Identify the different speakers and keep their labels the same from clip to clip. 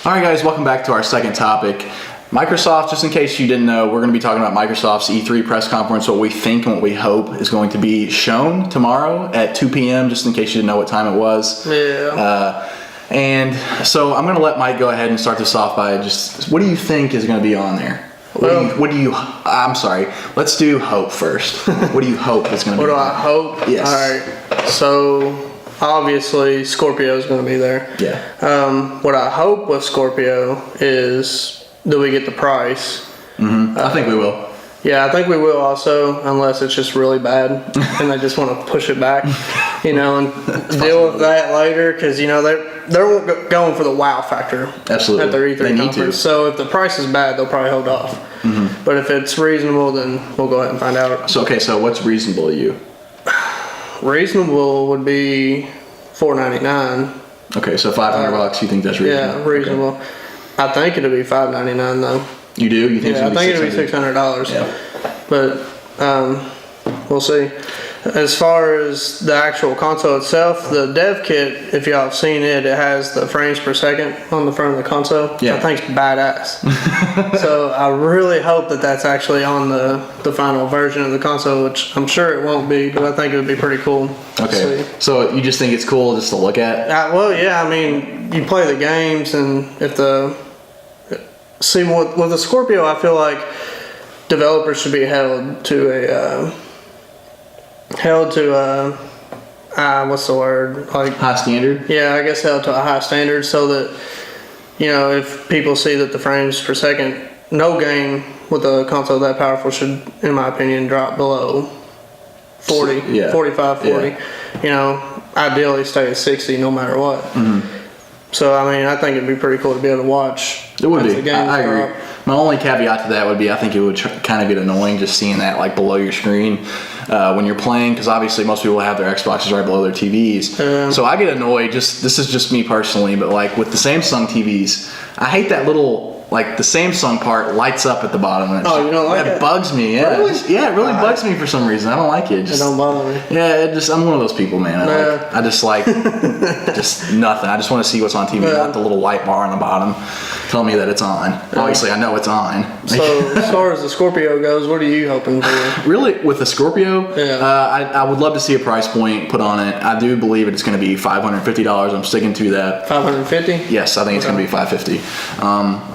Speaker 1: All right, guys, welcome back to our second topic. Microsoft, just in case you didn't know, we're going to be talking about Microsoft's E3 press conference, what we think and what we hope is going to be shown tomorrow at 2 p.m., just in case you didn't know what time it was.
Speaker 2: Yeah.
Speaker 1: And so I'm going to let Mike go ahead and start this off by just, what do you think is going to be on there? I'm sorry, let's do hope first. What do you hope is going to be
Speaker 2: What do
Speaker 1: on
Speaker 2: I hope?
Speaker 1: Yes.
Speaker 2: All right. So, obviously, Scorpio is going to be there.
Speaker 1: Yeah.
Speaker 2: What I hope with Scorpio is, do we get the price?
Speaker 1: Mm-hmm. I think we will.
Speaker 2: Yeah, I think we will also, unless it's just really bad and they just want to push it back, and deal with that later, because, they're going for the wow factor.
Speaker 1: Absolutely.
Speaker 2: At their E3
Speaker 1: they
Speaker 2: conference.
Speaker 1: Need to.
Speaker 2: So if the price is bad, they'll probably hold off.
Speaker 1: Mm-hmm.
Speaker 2: But if it's reasonable, then we'll go ahead and find out.
Speaker 1: So what's reasonable to you?
Speaker 2: Reasonable would be $499.
Speaker 1: Okay, so $500. You think that's reasonable?
Speaker 2: Yeah, reasonable. Okay. I think it'll be $599 though.
Speaker 1: You do? You think?
Speaker 2: Yeah, I think it'll be $600.
Speaker 1: Yeah.
Speaker 2: But we'll see. As far as the actual console itself, the dev kit, if y'all have seen it, it has the frames per second on the front of the console.
Speaker 1: Yeah.
Speaker 2: I think it's badass. So I really hope that that's actually on the final version of the console, which I'm sure it won't be, but I think it would be pretty cool.
Speaker 1: Okay. So you just think it's cool just to look at?
Speaker 2: Well, yeah. I mean, you play the games, and with the Scorpio, I feel like developers should be held to what's the word? Like
Speaker 1: high standard?
Speaker 2: Yeah, I guess held to a high standard, so that if people see that the frames per second, no game with a console that powerful should, in my opinion, drop below 40, 45, 40.
Speaker 1: Yeah.
Speaker 2: Ideally stay at 60 no matter what.
Speaker 1: Mm-hmm.
Speaker 2: So, I mean, I think it'd be pretty cool to be able to watch.
Speaker 1: It would be.
Speaker 2: The games
Speaker 1: I agree. My only caveat to that would be I think it would kind of get annoying just seeing that like below your screen when you're playing, because obviously most people have their Xboxes right below their TVs. So I get annoyed. This is just me personally, but like with the Samsung TVs, I hate that little the Samsung part lights up at the bottom. And
Speaker 2: you don't like it?
Speaker 1: It bugs me. Yeah,
Speaker 2: really?
Speaker 1: It really bugs me for some reason. I don't like it.
Speaker 2: It don't bother me.
Speaker 1: Yeah, I'm one of those people, man. I just like just nothing. I just want to see what's on TV, not the little white bar on the bottom telling me that it's on. Obviously, I know it's on.
Speaker 2: So as far as the Scorpio goes, what are you hoping for?
Speaker 1: Really, with the Scorpio,
Speaker 2: yeah.
Speaker 1: I would love to see a price point put on it. I do believe it's going to be $550. I'm sticking to that.
Speaker 2: $550?
Speaker 1: Yes, I think it's going to be $550.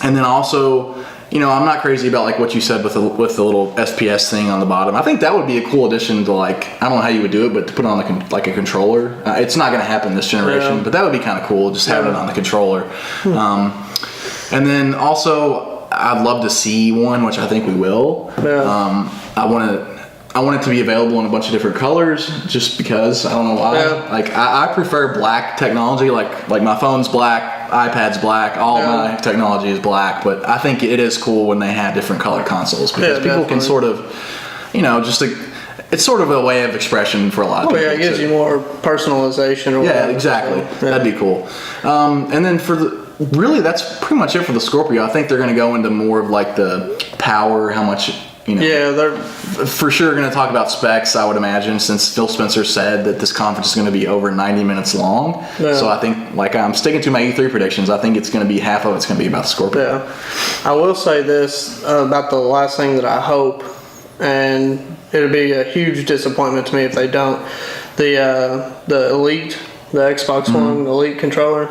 Speaker 1: And then also, I'm not crazy about like what you said with the little SPS thing on the bottom. I think that would be a cool addition to I don't know how you would do it, but to put on a controller. It's not going to happen this generation, but that would be kind of cool, just having it on the controller. And then also, I'd love to see one, which I think we will.
Speaker 2: Yeah.
Speaker 1: I want it to be available in a bunch of different colors, just because I don't know why.
Speaker 2: Yeah.
Speaker 1: I prefer black technology. Like my phone's black, iPad's black, all my technology is black. But I think it is cool when they have different color consoles, because people can sort of, it's sort of a way of expression for a lot of people.
Speaker 2: Yeah, it gives you more personalization. Or whatever.
Speaker 1: Exactly. So, that'd be cool. And then really that's pretty much it for the Scorpio. I think they're going to go into more of like the power, how much.
Speaker 2: Yeah, they're
Speaker 1: for sure going to talk about specs, I would imagine, since Phil Spencer said that this conference is going to be over 90 minutes long. Yeah. So I think, I'm sticking to my E3 predictions. I think it's going to be half of it's going to be about the Scorpio.
Speaker 2: Yeah. I will say this about the last thing that I hope, and it'll be a huge disappointment to me if they don't. The Elite, the Xbox One Elite controller.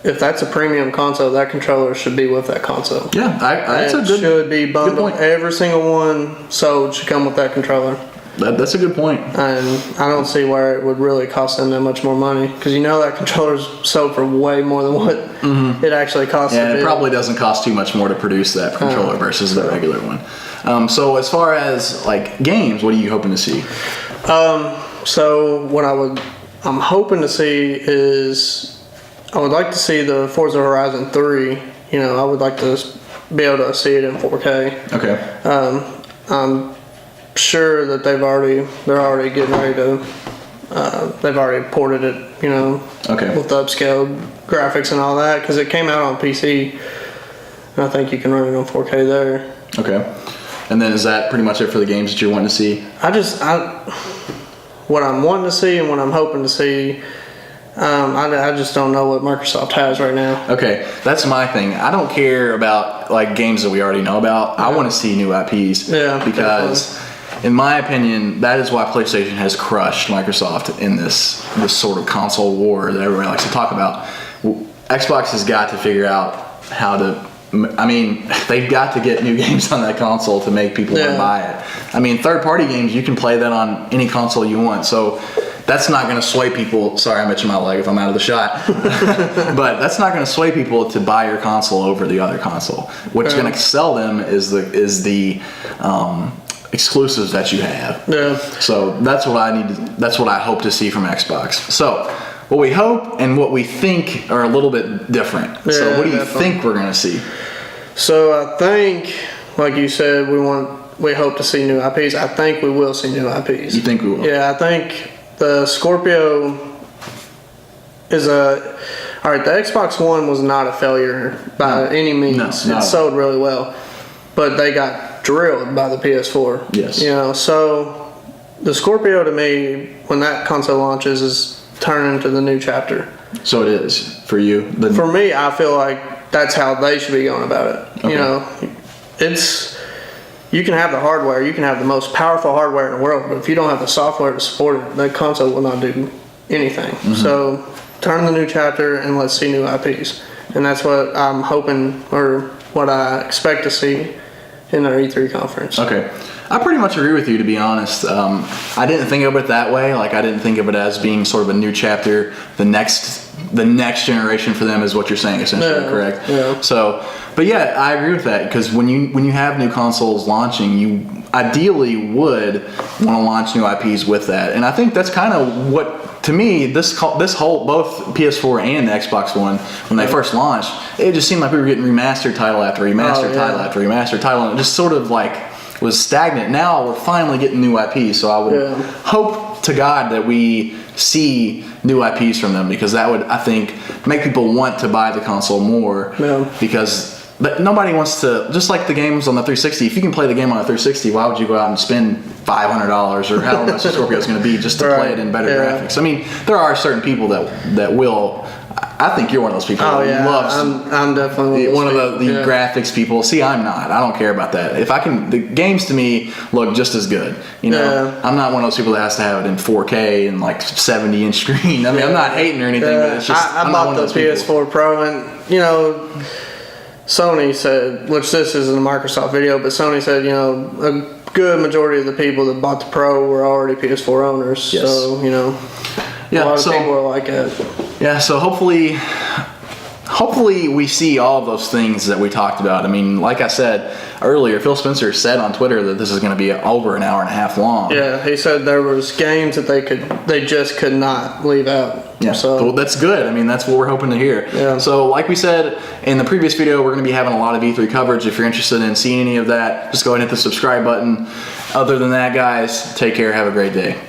Speaker 2: If that's a premium console, that controller should be with that console.
Speaker 1: Yeah, that's a good.
Speaker 2: Should be bundled. Every single one sold should come with that controller.
Speaker 1: That's a good point.
Speaker 2: And I don't see where it would really cost them that much more money, because that controller's sold for way more than what it actually costs.
Speaker 1: Yeah, it probably doesn't cost too much more to produce that controller versus the regular one. So as far as games, what are you hoping to see?
Speaker 2: So what I'm hoping to see is. I would like to see the Forza Horizon 3. I would like to be able to see it in 4K.
Speaker 1: Okay.
Speaker 2: I'm sure that they're already getting ready to. They've already ported it.
Speaker 1: Okay.
Speaker 2: With the upscaled graphics and all that, because it came out on PC. And I think you can run it on 4K there.
Speaker 1: Okay. And then is that pretty much it for the games that you're wanting to see?
Speaker 2: What I'm wanting to see and what I'm hoping to see I just don't know what Microsoft has right now.
Speaker 1: Okay, that's my thing. I don't care about like games that we already know about. I want to see new IPs.
Speaker 2: Yeah,
Speaker 1: because in my opinion, that is why PlayStation has crushed Microsoft in this sort of console war that everybody likes to talk about. Xbox has got to figure out how to. I mean, they've got to get new games on that console to make people want to buy it. I mean, third-party games, you can play that on any console you want. So that's not going to sway people. Sorry, I'm itching my leg if I'm out of the shot. But that's not going to sway people to buy your console over the other console. What's going to sell them is the exclusives that you have.
Speaker 2: Yeah.
Speaker 1: So that's what I need. That's what I hope to see from Xbox. So what we hope and what we think are a little bit different. So what do you think we're going to see?
Speaker 2: So I think, like you said, we hope to see new IPs. I think we will see new IPs.
Speaker 1: You think we will?
Speaker 2: Yeah, I think the Scorpio is all right, the Xbox One was not a failure by any means.
Speaker 1: No.
Speaker 2: It sold really well, but they got drilled by the PS4.
Speaker 1: Yes.
Speaker 2: You know, so the Scorpio to me, when that console launches, is turning into the new chapter.
Speaker 1: So it is for you.
Speaker 2: For me, I feel like that's how they should be going about it.
Speaker 1: Okay.
Speaker 2: You know, you can have the hardware, you can have the most powerful hardware in the world, but if you don't have the software to support it, that console will not do anything. Mm-hmm. So turn the new chapter and let's see new IPs. And that's what I'm hoping, or what I expect to see in their E3 conference.
Speaker 1: Okay. I pretty much agree with you, to be honest. I didn't think of it that way. Like, I didn't think of it as being sort of a new chapter. The next generation for them is what you're saying, essentially, correct?
Speaker 2: Yeah.
Speaker 1: So, but yeah, I agree with that, because when you have new consoles launching, you ideally would want to launch new IPs with that. And I think that's kind of what, to me, this whole, both PS4 and the Xbox One, when they first launched, it just seemed like we were getting remastered title after remastered title after remastered title, and it just sort of like was stagnant. Now we're finally getting new IPs, so I would hope to God that we see new IPs from them, because that would, I think, make people want to buy the console more. But nobody wants to, just like the games on the 360, if you can play the game on the 360, why would you go out and spend $500 or however much the Scorpio is going to be just to play it in better graphics? I mean, there are certain people that will. I think you're one of those people that loves.
Speaker 2: I'm definitely
Speaker 1: one of the graphics people. See, I'm not. I don't care about that. If I can, the games to me look just as good. You know, I'm not one of those people that has to have it in 4K and like 70-inch screen. I mean, I'm not hating or anything, but it's just
Speaker 2: I bought the PS4 Pro, and you know, Sony said, which this isn't a Microsoft video, but Sony said, you know, a good majority of the people that bought the Pro were already PS4 owners.
Speaker 1: Yes.
Speaker 2: So, you know, a lot of people are like it.
Speaker 1: Yeah, so hopefully we see all of those things that we talked about. I mean, like I said earlier, Phil Spencer said on Twitter that this is going to be over an hour and a half long.
Speaker 2: Yeah, he said there was games that they just could not leave out.
Speaker 1: Yeah,
Speaker 2: so
Speaker 1: well, that's good. I mean, that's what we're hoping to hear.
Speaker 2: Yeah.
Speaker 1: So like we said in the previous video, we're going to be having a lot of E3 coverage. If you're interested in seeing any of that, just go ahead and hit the subscribe button. Other than that, guys, take care. Have a great day.